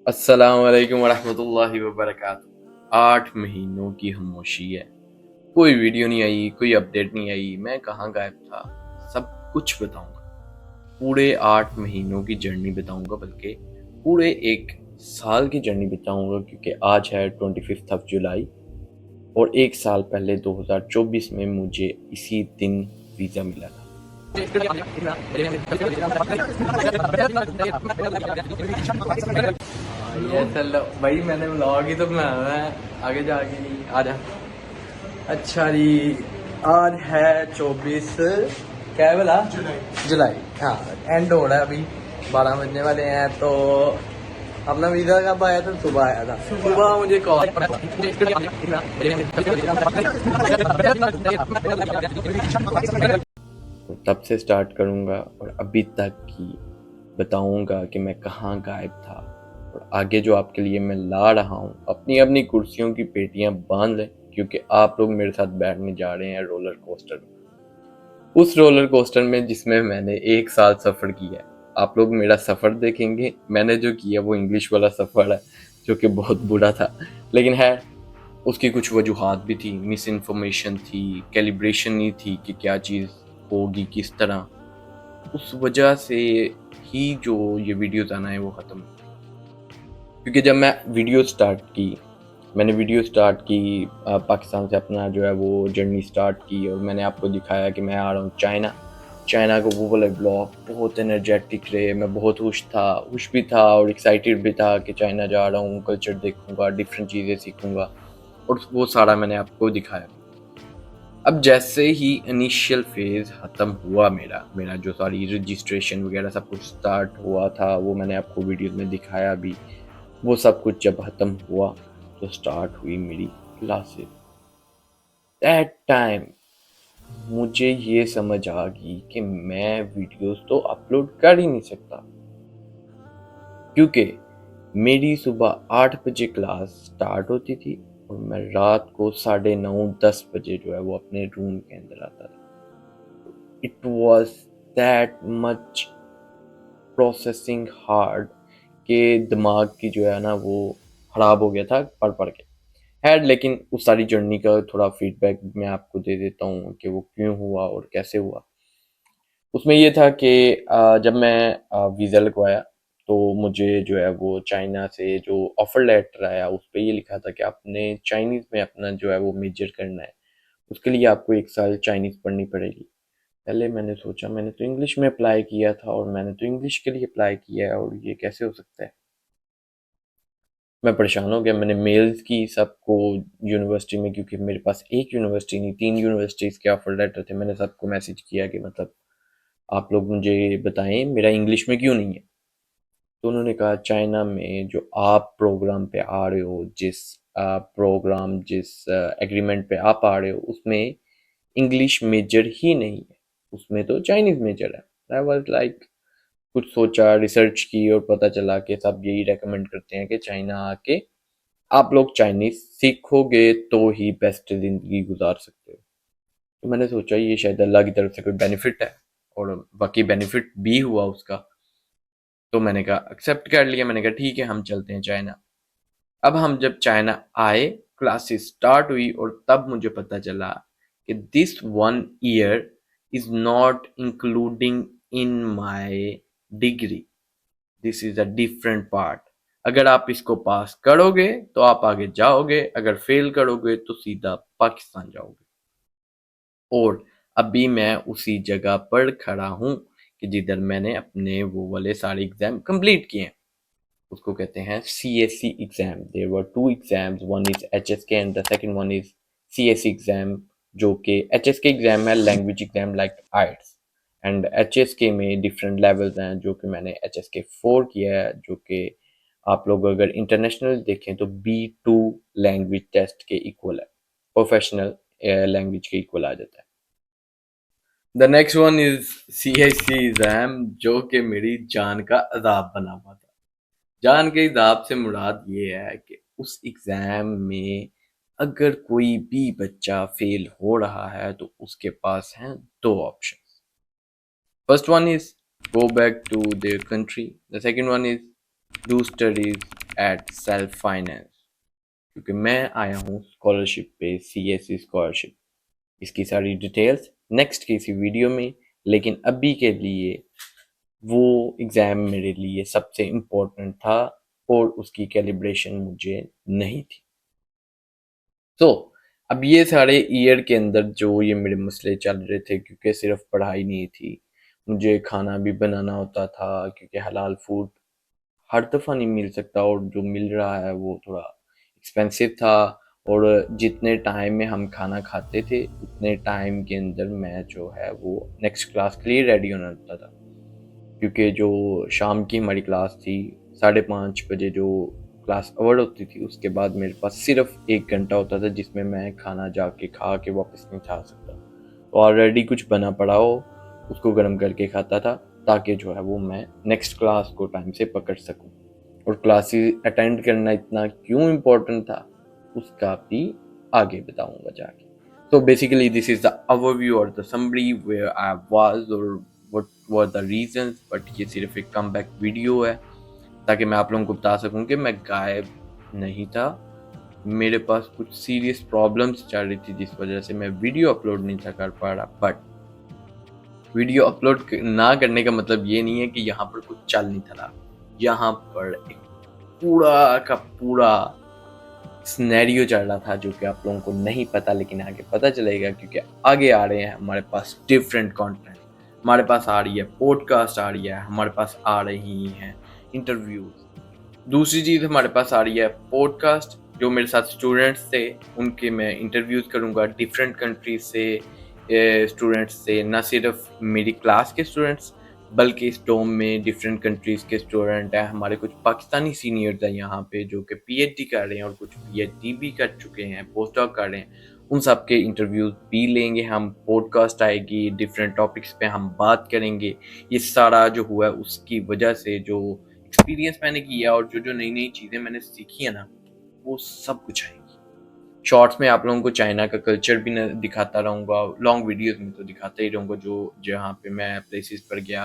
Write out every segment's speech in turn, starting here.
अस्सलाम वालेकुम वरहमतुल्लाहि वबरकातुहू। 8 महीनों की खामोशी है। कोई वीडियो नहीं आई, कोई अपडेट नहीं आई। मैं कहाँ गायब था? सब कुछ बताऊंगा। पूरे 8 महीनों की जर्नी बताऊंगा, बल्कि पूरे एक साल की जर्नी बताऊंगा, क्योंकि आज है 25 जुलाई और एक साल पहले 2024 में मुझे इसी दिन वीज़ा मिला था। ये चलो भाई, मैंने व्लॉग ही तो बनाना है, आगे जाके नहीं। आ जा। अच्छा जी, आज है 24 क्या है बोला, जुलाई। हाँ, एंड हो रहा है अभी, 12 बजने वाले हैं। तो अपना वीज़ा कब आया था? सुबह आया था। सुबह मुझे कॉल तब से स्टार्ट करूँगा और अभी तक की बताऊँगा कि मैं कहाँ गायब था। और आगे जो आपके लिए मैं ला रहा हूँ, अपनी अपनी कुर्सियों की पेटियां बांध लें, क्योंकि आप लोग मेरे साथ बैठने जा रहे हैं रोलर कोस्टर में। उस रोलर कोस्टर में जिसमें मैंने एक साल सफ़र किया है। आप लोग मेरा सफ़र देखेंगे। मैंने जो किया वो इंग्लिश वाला सफ़र है, जो कि बहुत बुरा था, लेकिन है उसकी कुछ वजूहात भी थी। मिस इन्फॉर्मेशन थी, कैलिब्रेशन नहीं थी कि क्या चीज़ होगी किस तरह। उस वजह से ही जो ये वीडियोस आना है वो ख़त्म हो गई। क्योंकि जब मैंने वीडियो स्टार्ट की पाकिस्तान से अपना जो है वो जर्नी स्टार्ट की, और मैंने आपको दिखाया कि मैं आ रहा हूँ चाइना को। वो वाले ब्लॉग बहुत एनर्जेटिक रहे। मैं बहुत खुश भी था और एक्साइटेड भी था कि चाइना जा रहा हूँ, कल्चर देखूंगा, डिफरेंट चीज़ें सीखूंगा, और वो सारा मैंने आपको दिखाया। अब जैसे ही इनिशियल फेज ख़त्म हुआ, मेरा जो सारी रजिस्ट्रेशन वगैरह सब कुछ स्टार्ट हुआ था, वो मैंने आपको वीडियोस में दिखाया भी। वो सब कुछ जब ख़त्म हुआ तो स्टार्ट हुई मेरी क्लासेस। दैट टाइम मुझे ये समझ आ गई कि मैं वीडियोस तो अपलोड कर ही नहीं सकता, क्योंकि मेरी सुबह 8 बजे क्लास स्टार्ट होती थी और मैं रात को 9:30-10 बजे जो है वो अपने रूम के अंदर आता था। It was that much processing hard के दिमाग की जो है ना वो ख़राब हो गया था पढ़ पढ़ के। है, लेकिन उस सारी जर्नी का थोड़ा फीडबैक मैं आपको दे देता हूँ कि वो क्यों हुआ और कैसे हुआ। उसमें ये था कि जब मैं वीज़ा लगवाया, तो मुझे जो है वो चाइना से जो ऑफ़र लेटर आया उस पे ये लिखा था कि आपने चाइनीज़ में अपना जो है वो मेजर करना है। उसके लिए आपको 1 साल चाइनीज़ पढ़नी पड़ेगी। पहले मैंने सोचा, मैंने तो इंग्लिश में अप्लाई किया था और मैंने तो इंग्लिश के लिए अप्लाई किया है, और ये कैसे हो सकता है? मैं परेशान हो गया। मैंने मेल्स की सबको यूनिवर्सिटी में, क्योंकि मेरे पास एक यूनिवर्सिटी नहीं 3 यूनिवर्सिटीज़ के ऑफर लेटर थे। मैंने सबको मैसेज किया कि मतलब आप लोग मुझे बताएं मेरा इंग्लिश में क्यों नहीं है। तो उन्होंने कहा चाइना में जो आप प्रोग्राम पे आ रहे हो, जिस एग्रीमेंट पे आप आ रहे हो, उसमें इंग्लिश मेजर ही नहीं है, उसमें तो चाइनीज़ मेजर है। आई वाज लाइक, कुछ सोचा, रिसर्च की, और पता चला कि सब यही रेकमेंड करते हैं कि चाइना आके आप लोग चाइनीज सीखोगे तो ही बेस्ट जिंदगी गुजार सकते हो। तो मैंने सोचा ये शायद अल्लाह की तरफ से कोई बेनिफिट है, और बाकी बेनिफिट भी हुआ उसका। तो मैंने कहा, एक्सेप्ट कर लिया। मैंने कहा ठीक है, हम चलते हैं चाइना। अब हम जब चाइना आए, क्लासेस स्टार्ट हुई, और तब मुझे पता चला कि this 1 year is not including in my degree. This is a different part. अगर आप इसको पास करोगे तो आप आगे जाओगे, अगर फेल करोगे तो सीधा पाकिस्तान जाओगे। और अभी मैं उसी जगह पर खड़ा हूँ कि जिधर मैंने अपने वो वाले सारे एग्जाम कंप्लीट किए हैं। उसको कहते हैं CSC exam. There were 2 exams, one is HSK and the second one is CSC exam. जो कि HSK एग्जाम है language exam like it's, and HSK में डिफरेंट लेवल्स हैं, जो कि मैंने HSK 4 किया है, जो कि आप लोग अगर इंटरनेशनल देखें तो B2 लैंग्वेज टेस्ट के इक्वल है, प्रोफेशनल लैंग्वेज के इक्वल आ जाता है। The next one is CSC exam, जो कि मेरी जान का अजाब बना हुआ था। जान के हिसाब से मुराद ये है कि उस एग्जाम में अगर कोई भी बच्चा फेल हो रहा है तो उसके पास हैं 2 option. First one is go back to their country, the second one is do studies at self finance, क्योंकि मैं आया हूँ स्कॉलरशिप पे, CSE स्कॉलरशिप। इसकी सारी डिटेल्स नेक्स्ट की इसी वीडियो में, लेकिन अभी के लिए वो एग्ज़ाम मेरे लिए सबसे इम्पोर्टेंट था और उसकी कैलिब्रेशन मुझे नहीं थी। तो अब ये सारे ईयर के अंदर जो ये मेरे मसले चल रहे थे, क्योंकि सिर्फ पढ़ाई नहीं थी, मुझे खाना भी बनाना होता था, क्योंकि हलाल फूड हर दफ़ा नहीं मिल सकता और जो मिल रहा है वो थोड़ा एक्सपेंसिव था। और जितने टाइम में हम खाना खाते थे उतने टाइम के अंदर मैं जो है वो नेक्स्ट क्लास के लिए रेडी होना होता था, क्योंकि जो शाम की हमारी क्लास थी 5:30 बजे जो क्लास अवर्ड होती थी, उसके बाद मेरे पास सिर्फ 1 घंटा होता था जिसमें मैं खाना जाके खा के वापस नहीं खा सकता। तो ऑलरेडी कुछ बना पड़ा हो उसको गर्म करके खाता था, ताकि जो है वो मैं नेक्स्ट क्लास को टाइम से पकड़ सकूं। और क्लासेस अटेंड करना इतना क्यों इम्पोर्टेंट था उसका भी आगे बताऊंगा जाके। So basically this is the overview or the summary where I was or what were the reasons, but ये सिर्फ एक कमबैक वीडियो है ताकि मैं आप लोगों को बता सकूं कि मैं गायब नहीं था। मेरे पास कुछ सीरियस प्रॉब्लम्स चल रही थी जिस वजह से मैं वीडियो अपलोड नहीं था कर पा रहा। बट वीडियो अपलोड ना करने का मतलब ये नहीं है कि यहाँ पर कुछ चल नहीं था रहा। यहाँ पर एक पूरा का पूरा सिनेरियो चल रहा था जो कि आप लोगों को नहीं पता, लेकिन आगे पता चलेगा, क्योंकि आगे आ रहे हैं हमारे पास डिफरेंट कंटेंट। हमारे पास आ रही है पॉडकास्ट, आ रही है हमारे पास आ रही हैं इंटरव्यूज। दूसरी चीज़ हमारे पास आ रही है पॉडकास्ट, जो मेरे साथ स्टूडेंट्स थे उनके मैं इंटरव्यूज करूंगा डिफरेंट कंट्रीज से स्टूडेंट्स से, ना सिर्फ मेरी क्लास के स्टूडेंट्स बल्कि इस डोम में डिफरेंट कंट्रीज के स्टूडेंट हैं। हमारे कुछ पाकिस्तानी सीनियर्स हैं यहाँ पे जो कि PhD कर रहे हैं और कुछ PhD भी कर चुके हैं, पोस्ट डॉक कर रहे हैं। उन सब के इंटरव्यूज भी लेंगे हम, पॉडकास्ट आएगी, डिफरेंट टॉपिक्स पे हम बात करेंगे। ये सारा जो हुआ है उसकी वजह से जो एक्सपीरियंस मैंने किया और जो जो नई नई चीज़ें मैंने सीखी है ना, वो सब कुछ आएंगी। शॉर्ट्स में आप लोगों को चाइना का कल्चर भी दिखाता रहूँगा, लॉन्ग वीडियोस में तो दिखाता ही रहूँगा जो जहाँ पे मैं प्लेसेस पर गया।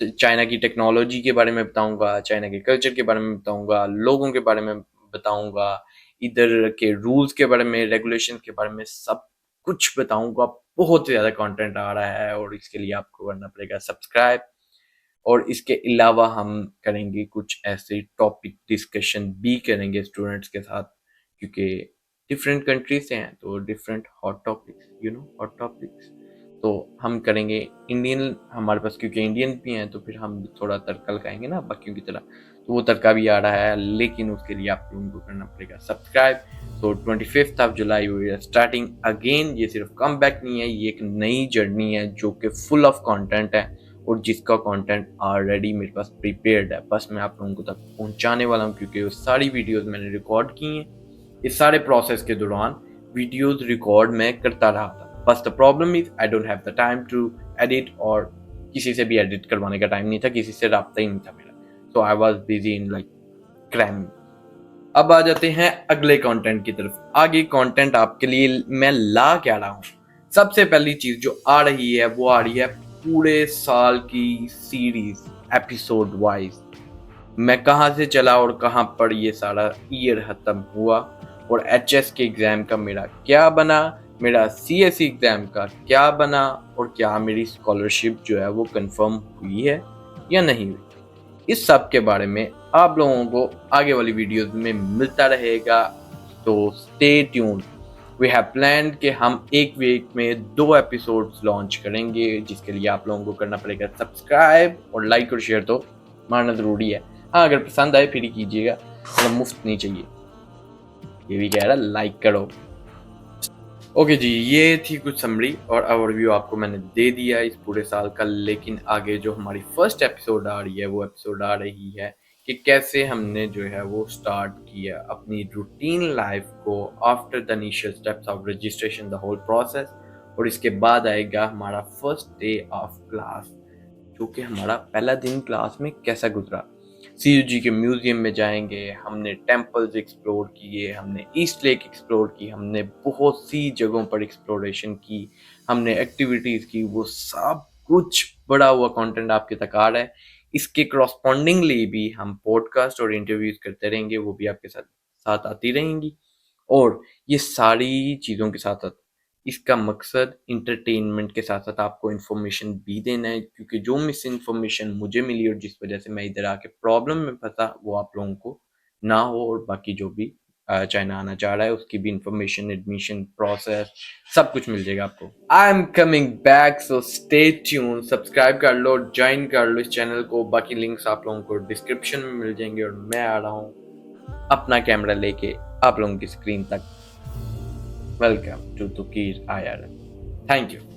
तो चाइना की टेक्नोलॉजी के बारे में बताऊँगा, चाइना के कल्चर के बारे में बताऊँगा, लोगों के बारे में बताऊँगा, इधर के रूल्स के बारे में, रेगुलेशन के बारे में सब कुछ बताऊँगा। बहुत ज़्यादा कंटेंट आ रहा है और इसके लिए आपको करना पड़ेगा सब्सक्राइब। और इसके अलावा हम करेंगे कुछ ऐसे टॉपिक डिस्कशन भी करेंगे स्टूडेंट्स के साथ, क्योंकि डिफरेंट कंट्री से हैं तो different hot topics, hot topics तो हम करेंगे। इंडियन हमारे पास क्योंकि इंडियन भी हैं तो फिर हम थोड़ा तड़का लगाएंगे ना बाकियों की तरह, तो वो तड़का भी आ रहा है, लेकिन उसके लिए आप लोगों को करना पड़ेगा सब्सक्राइब। तो 25 जुलाई वी आर स्टार्टिंग अगेन। ये सिर्फ कम बैक नहीं है, ये एक नई जर्नी है जो कि फुल ऑफ कंटेंट है और जिसका कंटेंट ऑलरेडी मेरे पास प्रिपेयर्ड है। बस मैं आप लोगों को तक पहुंचाने वाला हूँ, क्योंकि वो सारी वीडियोस मैंने रिकॉर्ड की हैं। इस सारे प्रोसेस के दौरान वीडियोस रिकॉर्ड मैं करता रहा था, बस the problem is I don't have the time to edit, और किसी से भी एडिट करवाने का टाइम नहीं था, किसी से राब्ता ही नहीं था मेरा। So I was busy in like cram. अब आ जाते हैं अगले कंटेंट की तरफ। आगे कंटेंट आपके लिए मैं ला क्या रहा हूँ। सबसे पहली चीज जो आ रही है वो आ रही है पूरे साल की सीरीज एपिसोड वाइज। मैं कहाँ से चला और कहाँ पर ये सारा ईयर खत्म हुआ और HS के एग्जाम का मेरा क्या बना, मेरा CSE एग्जाम का क्या बना, और क्या मेरी स्कॉलरशिप जो है वो कंफर्म हुई है या नहीं हुई। इस सब के बारे में आप लोगों को आगे वाली वीडियोस में मिलता रहेगा, तो stay tuned. We have planned कि हम एक वीक में 2 एपिसोड्स लॉन्च करेंगे, जिसके लिए आप लोगों को करना पड़ेगा सब्सक्राइब और लाइक और शेयर तो मारना ज़रूरी है। हाँ, अगर पसंद आए फिर ही कीजिएगा, मतलब मुफ्त नहीं चाहिए। ये भी कह रहा लाइक करो। ओके जी, ये थी कुछ समरी और ओवरव्यू आपको मैंने दे दिया इस पूरे साल का। लेकिन आगे जो हमारी फर्स्ट एपिसोड आ रही है वो एपिसोड आ रही है कि कैसे हमने जो है वो स्टार्ट किया अपनी रूटीन लाइफ को after the initial steps of registration, the whole process. और इसके बाद आएगा हमारा फर्स्ट डे ऑफ क्लास, जो कि हमारा पहला दिन क्लास में कैसा गुजरा। CUG के म्यूजियम में जाएंगे, हमने टेम्पल्स एक्सप्लोर किए, हमने ईस्ट लेक एक्सप्लोर की, हमने बहुत सी जगहों पर एक्सप्लोरेशन की, हमने एक्टिविटीज़ की, वो सब कुछ बड़ा हुआ कंटेंट आपके तक आ रहा है। इसके क्रॉसपॉन्डिंगली भी हम पॉडकास्ट और इंटरव्यूज करते रहेंगे, वो भी आपके साथ साथ आती रहेंगी। और ये सारी चीज़ों के साथ साथ इसका मकसद इंटरटेनमेंट के साथ साथ आपको इन्फॉर्मेशन भी देना है, क्योंकि जो मिस इन्फॉर्मेशन मुझे मिली और जिस वजह से मैं इधर आके प्रॉब्लम में फंसा वो आप लोगों को ना हो, और बाकी जो भी चाइना आना चाह रहा है उसकी भी इंफॉर्मेशन, एडमिशन प्रोसेस सब कुछ मिल जाएगा आपको। I am coming back, so stay tune, subscribe कर लो, ज्वाइन कर लो इस चैनल को, बाकी लिंक्स आप लोगों को डिस्क्रिप्शन में मिल जाएंगे। और मैं आ रहा हूँ अपना कैमरा लेके आप लोगों की स्क्रीन तक। Welcome to Tuqeer IRL। Thank you.